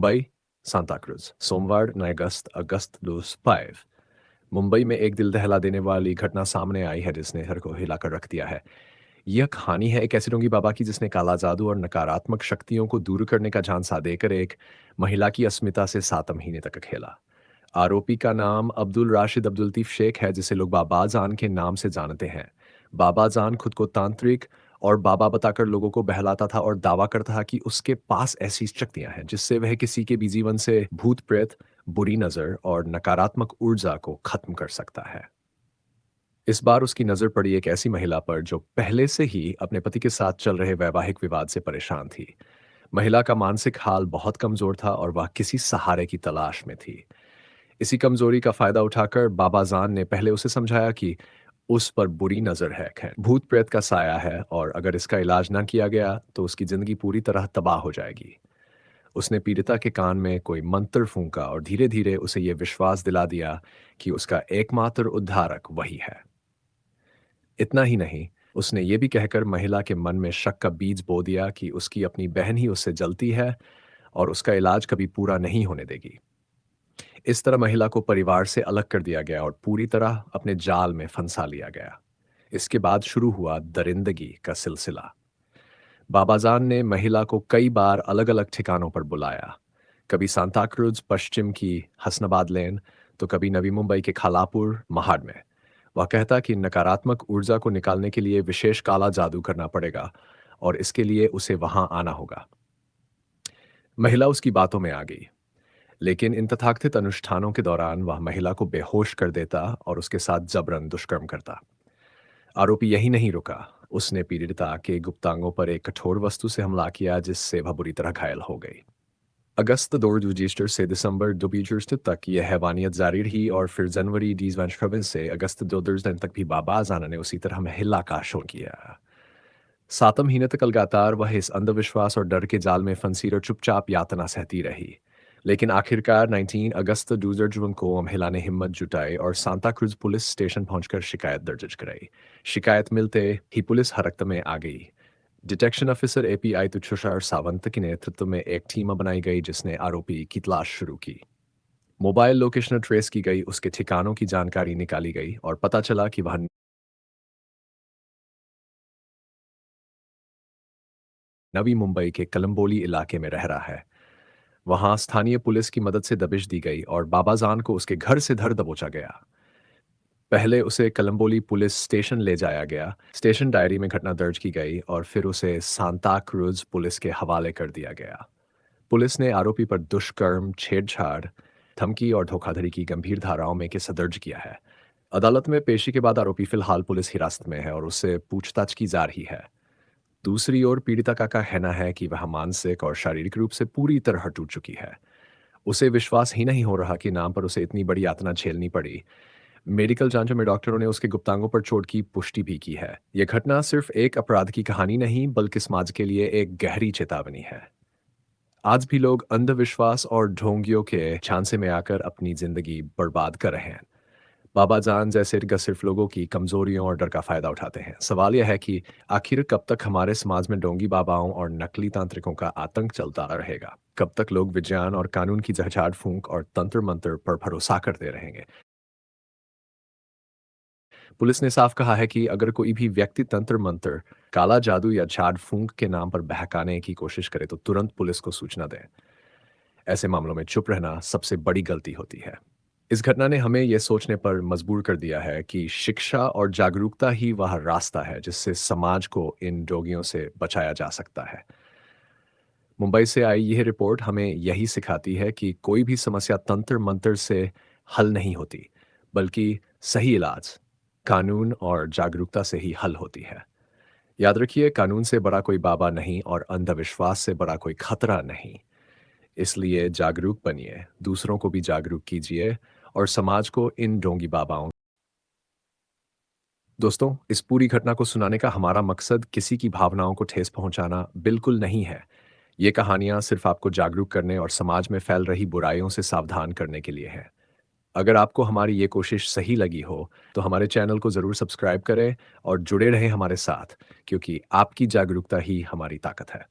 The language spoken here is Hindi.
मुंबई, सांता क्रूज, सोमवार 9 अगस्त 2005। मुंबई में एक दिल दहला देने वाली घटना सामने आई है जिसने हर को हिलाकर रख दिया है। यह कहानी है एक ऐसे ढोंगी बाबा की जिसने काला जादू और नकारात्मक शक्तियों को दूर करने का झांसा देकर एक महिला की अस्मिता से 7 महीने तक खेला। आरोपी का नाम अब्दुल राशिद अब्दुल लतीफ शेख है जिसे लोग बाबा जान के नाम से जानते हैं। बाबा जान खुद को तांत्रिक और बाबा बताकर लोगों को बहलाता था और दावा करता था कि उसके पास ऐसी शक्तियां हैं जिससे वह किसी के भी जीवन से भूत प्रेत, बुरी नजर और नकारात्मक ऊर्जा को खत्म कर सकता है। इस बार उसकी नजर पड़ी एक ऐसी महिला पर जो पहले से ही अपने पति के साथ चल रहे वैवाहिक विवाद से परेशान थी। महिला का मानसिक हाल बहुत कमजोर था और वह किसी सहारे की तलाश में थी। इसी कमजोरी का फायदा उठाकर बाबा जान ने पहले उसे समझाया कि उस पर बुरी नजर है, भूत प्रेत का साया है और अगर इसका इलाज ना किया गया तो उसकी जिंदगी पूरी तरह तबाह हो जाएगी। उसने पीड़िता के कान में कोई मंत्र फूंका और धीरे धीरे उसे यह विश्वास दिला दिया कि उसका एकमात्र उद्धारक वही है। इतना ही नहीं, उसने ये भी कहकर महिला के मन में शक का बीज बो दिया कि उसकी अपनी बहन ही उससे जलती है और उसका इलाज कभी पूरा नहीं होने देगी। इस तरह महिला को परिवार से अलग कर दिया गया और पूरी तरह अपने जाल में फंसा लिया गया। इसके बाद शुरू हुआ दरिंदगी का सिलसिला। बाबाजान ने महिला को कई बार अलग अलग ठिकानों पर बुलाया। कभी सांता क्रूज पश्चिम की हसनाबाद लेन, तो कभी नवी मुंबई के खालापुर महाड में। वह कहता कि नकारात्मक ऊर्जा को निकालने के लिए विशेष काला जादू करना पड़ेगा और इसके लिए उसे वहां आना होगा। महिला उसकी बातों में आ गई, लेकिन इन तथाकथित अनुष्ठानों के दौरान वह महिला को बेहोश कर देता और उसके साथ जबरन दुष्कर्म करता। आरोपी यही नहीं रुका, उसने पीड़िता के गुप्तांगों पर एक कठोर वस्तु से हमला किया जिससे वह बुरी तरह घायल हो गई। अगस्त 2020 से दिसंबर 2020 तक यह हैवानियत जारी रही और फिर जनवरी 2025 से अगस्त 2010 तक भी बाबा जाना ने उसी तरह महिला का शो किया। 7 महीने तक लगातार वह इस अंधविश्वास और डर के जाल में फंसी और चुपचाप यातना सहती रही। लेकिन आखिरकार 19 अगस्त 2024 को महिला ने हिम्मत जुटाई और सांता क्रूज पुलिस स्टेशन पहुंचकर शिकायत दर्ज कराई। शिकायत मिलते ही पुलिस हरकत में आ गई। Detection officer API Tushar Sawant के नेतृत्व में एक टीम बनाई गई जिसने आरोपी की तलाश शुरू की। मोबाइल लोकेशन ट्रेस की गई, उसके ठिकानों की जानकारी निकाली गई और पता चला कि वह नवी मुंबई के कलंबोली इलाके में रह रहा है। वहां स्थानीय पुलिस की मदद से दबिश दी गई और बाबाजान को उसके घर से धर दबोचा गया। पहले उसे कलंबोली पुलिस स्टेशन ले जाया गया, स्टेशन डायरी में घटना दर्ज की गई और फिर उसे सांता क्रूज पुलिस के हवाले कर दिया गया। पुलिस ने आरोपी पर दुष्कर्म, छेड़छाड़, धमकी और धोखाधड़ी की गंभीर धाराओं में केस दर्ज किया है। अदालत में पेशी के बाद आरोपी फिलहाल पुलिस हिरासत में है और उससे पूछताछ की जा रही है। दूसरी ओर पीड़िता का कहना है कि वह मानसिक और शारीरिक रूप से पूरी तरह टूट चुकी है। उसे विश्वास ही नहीं हो रहा कि नाम पर उसे इतनी बड़ी यातना झेलनी पड़ी। मेडिकल जांचों में डॉक्टरों ने उसके गुप्तांगों पर चोट की पुष्टि भी की है। यह घटना सिर्फ एक अपराध की कहानी नहीं बल्कि समाज के लिए एक गहरी चेतावनी है। आज भी लोग अंधविश्वास और ढोंगियों के झांसे में आकर अपनी जिंदगी बर्बाद कर रहे हैं। बाबा जान जैसे सिर्फ लोगों की कमजोरियों और डर का फायदा उठाते हैं। सवाल यह है कि आखिर कब तक हमारे समाज में ढोंगी बाबाओं और नकली तांत्रिकों का आतंक चलता रहेगा? कब तक लोग विज्ञान और कानून की झाड़ फूंक और तंत्र मंत्र पर भरोसा करते रहेंगे? पुलिस ने साफ कहा है कि अगर कोई भी व्यक्ति तंत्र मंत्र, काला जादू या झाड़ फूंक के नाम पर बहकाने की कोशिश करे तो तुरंत पुलिस को सूचना दें। ऐसे मामलों में चुप रहना सबसे बड़ी गलती होती है। इस घटना ने हमें यह सोचने पर मजबूर कर दिया है कि शिक्षा और जागरूकता ही वह रास्ता है जिससे समाज को इन रोगियों से बचाया जा सकता है। मुंबई से आई यह रिपोर्ट हमें यही सिखाती है कि कोई भी समस्या तंत्र मंत्र से हल नहीं होती, बल्कि सही इलाज, कानून और जागरूकता से ही हल होती है। याद रखिए, कानून से बड़ा कोई बाबा नहीं और अंधविश्वास से बड़ा कोई खतरा नहीं। इसलिए जागरूक बनिए, दूसरों को भी जागरूक कीजिए और समाज को इन ढोंगी बाबाओं। दोस्तों, इस पूरी घटना को सुनाने का हमारा मकसद किसी की भावनाओं को ठेस पहुंचाना बिल्कुल नहीं है। ये कहानियां सिर्फ आपको जागरूक करने और समाज में फैल रही बुराइयों से सावधान करने के लिए हैं। अगर आपको हमारी ये कोशिश सही लगी हो, तो हमारे चैनल को ज़रूर सब्सक्राइब करें और जुड़े रहें हमारे साथ, क्योंकि आपकी जागरूकता ही हमारी ताकत है।